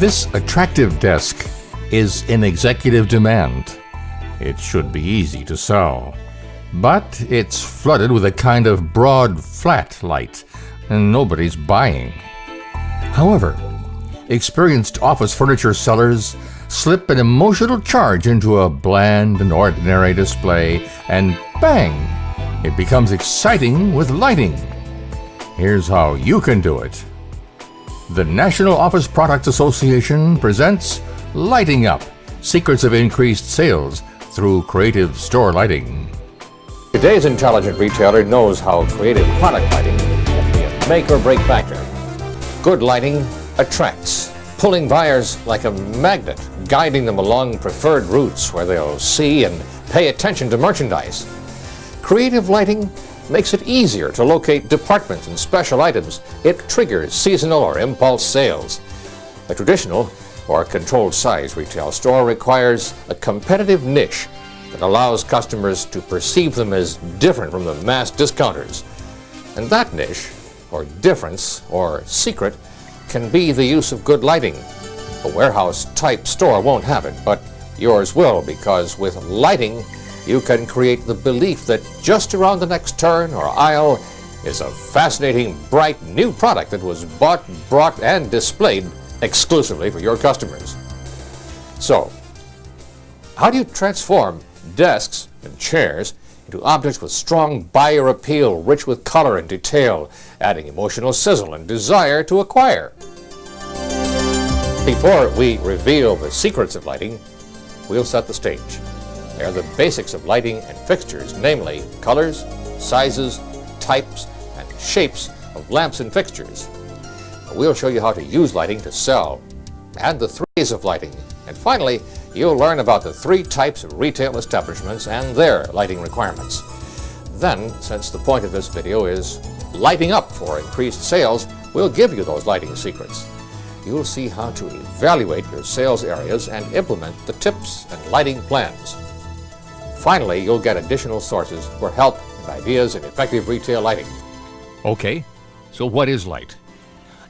This attractive desk is in executive demand. It should be easy to sell, but it's flooded with a kind of broad, flat light, and nobody's buying. However, experienced office furniture sellers slip an emotional charge into a bland and ordinary display, and bang, it becomes exciting with lighting. Here's how you can do it. The National Office Products Association presents Lighting Up, Secrets of Increased Sales through Creative Store Lighting. Today's intelligent retailer knows how creative product lighting can be a make or break factor. Good lighting attracts, pulling buyers like a magnet, guiding them along preferred routes where they'll see and pay attention to merchandise. Creative lighting makes it easier to locate departments and special items. It triggers seasonal or impulse sales. A traditional or controlled size retail store requires a competitive niche that allows customers to perceive them as different from the mass discounters. And that niche, or difference, or secret, can be the use of good lighting. A warehouse-type store won't have it, but yours will, because with lighting, you can create the belief that just around the next turn or aisle is a fascinating, bright, new product that was bought, brought, and displayed exclusively for your customers. So, how do you transform desks and chairs into objects with strong buyer appeal, rich with color and detail, adding emotional sizzle and desire to acquire? Before we reveal the secrets of lighting, we'll set the stage. They are the basics of lighting and fixtures, namely colors, sizes, types, and shapes of lamps and fixtures. We'll show you how to use lighting to sell, and the threes of lighting. And finally, you'll learn about the three types of retail establishments and their lighting requirements. Then, since the point of this video is lighting up for increased sales, we'll give you those lighting secrets. You'll see how to evaluate your sales areas and implement the tips and lighting plans. Finally, you'll get additional sources for help and ideas in effective retail lighting. Okay, so what is light?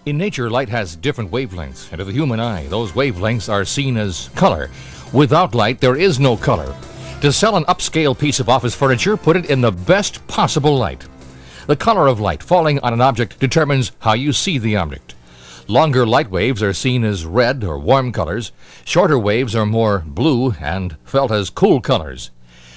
In nature, light has different wavelengths, and to the human eye, those wavelengths are seen as color. Without light, there is no color. To sell an upscale piece of office furniture, put it in the best possible light. The color of light falling on an object determines how you see the object. Longer light waves are seen as red or warm colors. Shorter waves are more blue and felt as cool colors.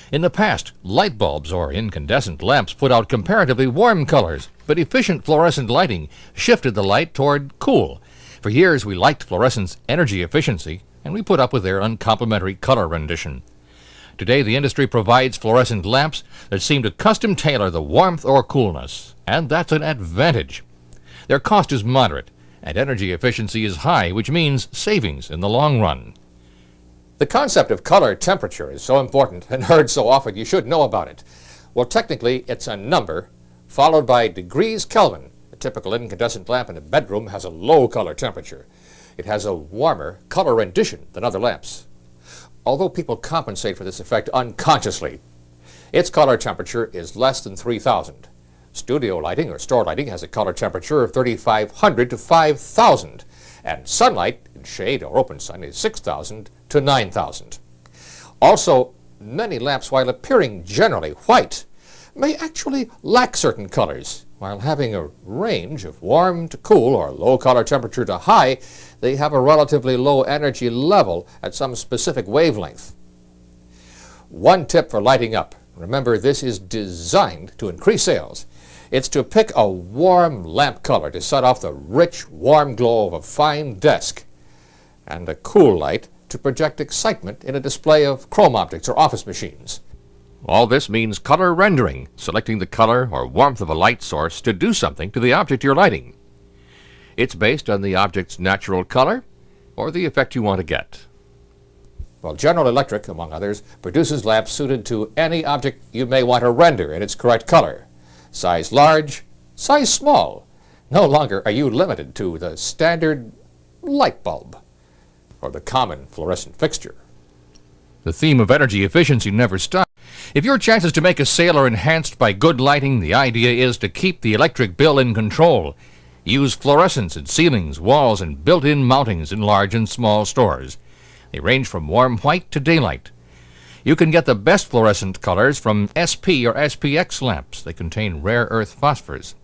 In the past, light bulbs or incandescent lamps put out comparatively warm colors, but efficient fluorescent lighting shifted the light toward cool. For years, we liked fluorescent's energy efficiency, and we put up with their uncomplimentary color rendition. Today, the industry provides fluorescent lamps that seem to custom tailor the warmth or coolness, and that's an advantage. Their cost is moderate, and energy efficiency is high, which means savings in the long run. The concept of color temperature is so important and heard so often you should know about it. Well, technically, it's a number followed by degrees Kelvin. A typical incandescent lamp in a bedroom has a low color temperature. It has a warmer color rendition than other lamps. Although people compensate for this effect unconsciously, its color temperature is less than 3,000. Studio lighting or store lighting has a color temperature of 3,500 to 5,000, and sunlight in shade or open sun is 6,000 to 9,000. Also, many lamps, while appearing generally white, may actually lack certain colors. While having a range of warm to cool or low color temperature to high, they have a relatively low energy level at some specific wavelength. One tip for lighting up. Remember, this is designed to increase sales. It's to pick a warm lamp color to set off the rich, warm glow of a fine desk, and a cool light to project excitement in a display of chrome objects or office machines. All this means color rendering, selecting the color or warmth of a light source to do something to the object you're lighting. It's based on the object's natural color or the effect you want to get. Well, General Electric, among others, produces lamps suited to any object you may want to render in its correct color. Size large, size small. No longer are you limited to the standard light bulb or the common fluorescent fixture. The theme of energy efficiency never stops. If your chances to make a sale are enhanced by good lighting, the idea is to keep the electric bill in control. Use fluorescents in ceilings, walls, and built-in mountings in large and small stores. They range from warm white to daylight. You can get the best fluorescent colors from SP or SPX lamps. They contain rare earth phosphors.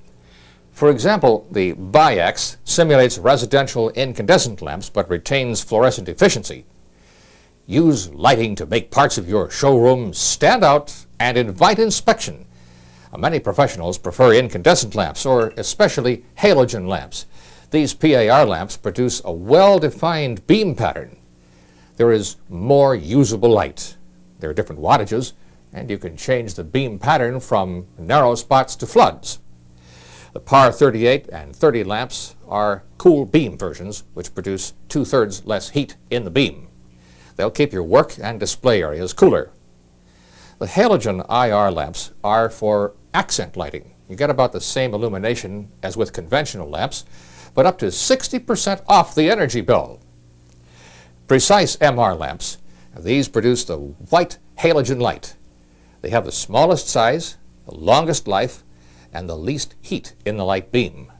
For example, the Bi-X simulates residential incandescent lamps but retains fluorescent efficiency. Use lighting to make parts of your showroom stand out and invite inspection. Many professionals prefer incandescent lamps, or especially halogen lamps. These PAR lamps produce a well-defined beam pattern. There is more usable light. There are different wattages, and you can change the beam pattern from narrow spots to floods. The PAR 38 and 30 lamps are cool beam versions, which produce 2/3 less heat in the beam. They'll keep your work and display areas cooler. The halogen IR lamps are for accent lighting. You get about the same illumination as with conventional lamps, but up to 60% off the energy bill. Precise MR lamps, these produce the white halogen light. They have the smallest size, the longest life, and the least heat in the light beam.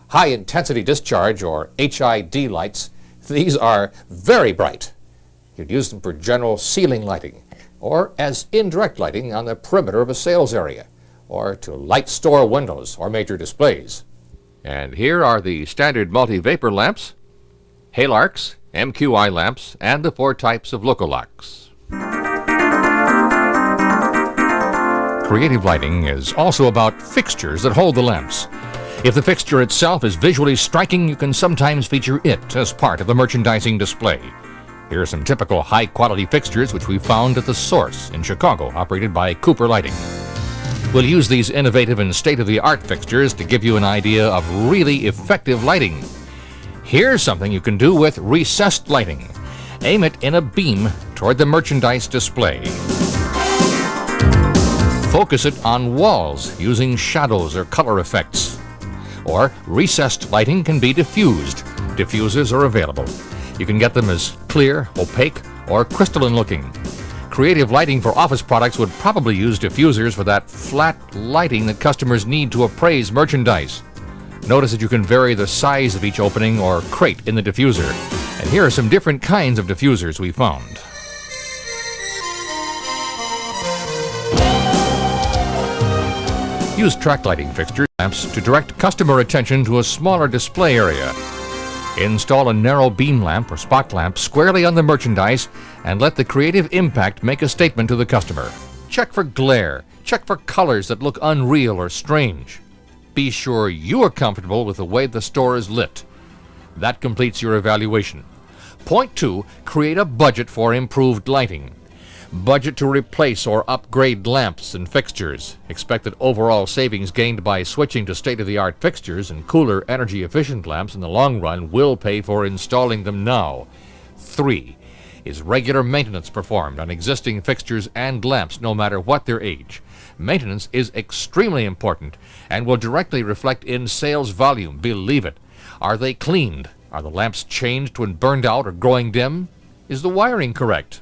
High-intensity discharge, or HID lights, these are very bright. You'd use them for general ceiling lighting, or as indirect lighting on the perimeter of a sales area, or to light store windows or major displays. And here are the standard multi-vapor lamps, Halarcs, MQI lamps, and the 4 types of Locolox. Creative lighting is also about fixtures that hold the lamps. If the fixture itself is visually striking, you can sometimes feature it as part of the merchandising display. Here are some typical high-quality fixtures which we found at The Source in Chicago, operated by Cooper Lighting. We'll use these innovative and state-of-the-art fixtures to give you an idea of really effective lighting. Here's something you can do with recessed lighting. Aim it in a beam toward the merchandise display. Focus it on walls using shadows or color effects. Or recessed lighting can be diffused. Diffusers are available. You can get them as clear, opaque, or crystalline looking. Creative lighting for office products would probably use diffusers for that flat lighting that customers need to appraise merchandise. Notice that you can vary the size of each opening or crate in the diffuser. And here are some different kinds of diffusers we found. Use track lighting fixture lamps to direct customer attention to a smaller display area. Install a narrow beam lamp or spot lamp squarely on the merchandise and let the creative impact make a statement to the customer. Check for glare. Check for colors that look unreal or strange. Be sure you are comfortable with the way the store is lit. That completes your evaluation. Point 2, create a budget for improved lighting. Budget to replace or upgrade lamps and fixtures. Expect that overall savings gained by switching to state-of-the-art fixtures and cooler, energy-efficient lamps in the long run will pay for installing them now. 3, is regular maintenance performed on existing fixtures and lamps no matter what their age. Maintenance is extremely important and will directly reflect in sales volume, believe it. Are they cleaned? Are the lamps changed when burned out or growing dim? Is the wiring correct?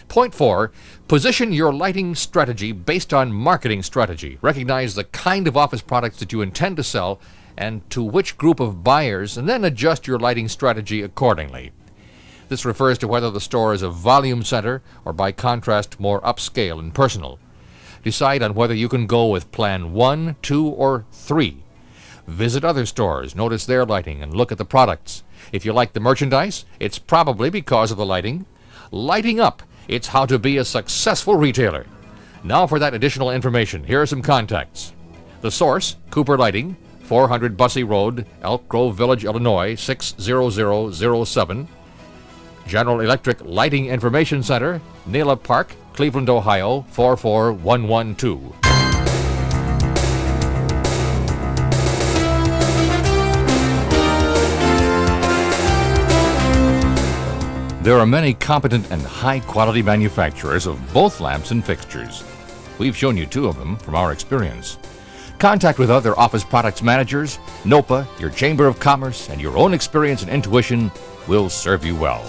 Point 4, position your lighting strategy based on marketing strategy. Recognize the kind of office products that you intend to sell and to which group of buyers, and then adjust your lighting strategy accordingly. This refers to whether the store is a volume center or, by contrast, more upscale and personal. Decide on whether you can go with plan 1, 2, or 3. Visit other stores, notice their lighting, and look at the products. If you like the merchandise, it's probably because of the lighting. Lighting up. It's how to be a successful retailer. Now for that additional information, here are some contacts. The Source, Cooper Lighting, 400 Bussey Road, Elk Grove Village, Illinois, 60007. General Electric Lighting Information Center, Nela Park, Cleveland, Ohio, 44112. There are many competent and high-quality manufacturers of both lamps and fixtures. We've shown you 2 of them from our experience. Contact with other office products managers, NOPA, your Chamber of Commerce, and your own experience and intuition will serve you well.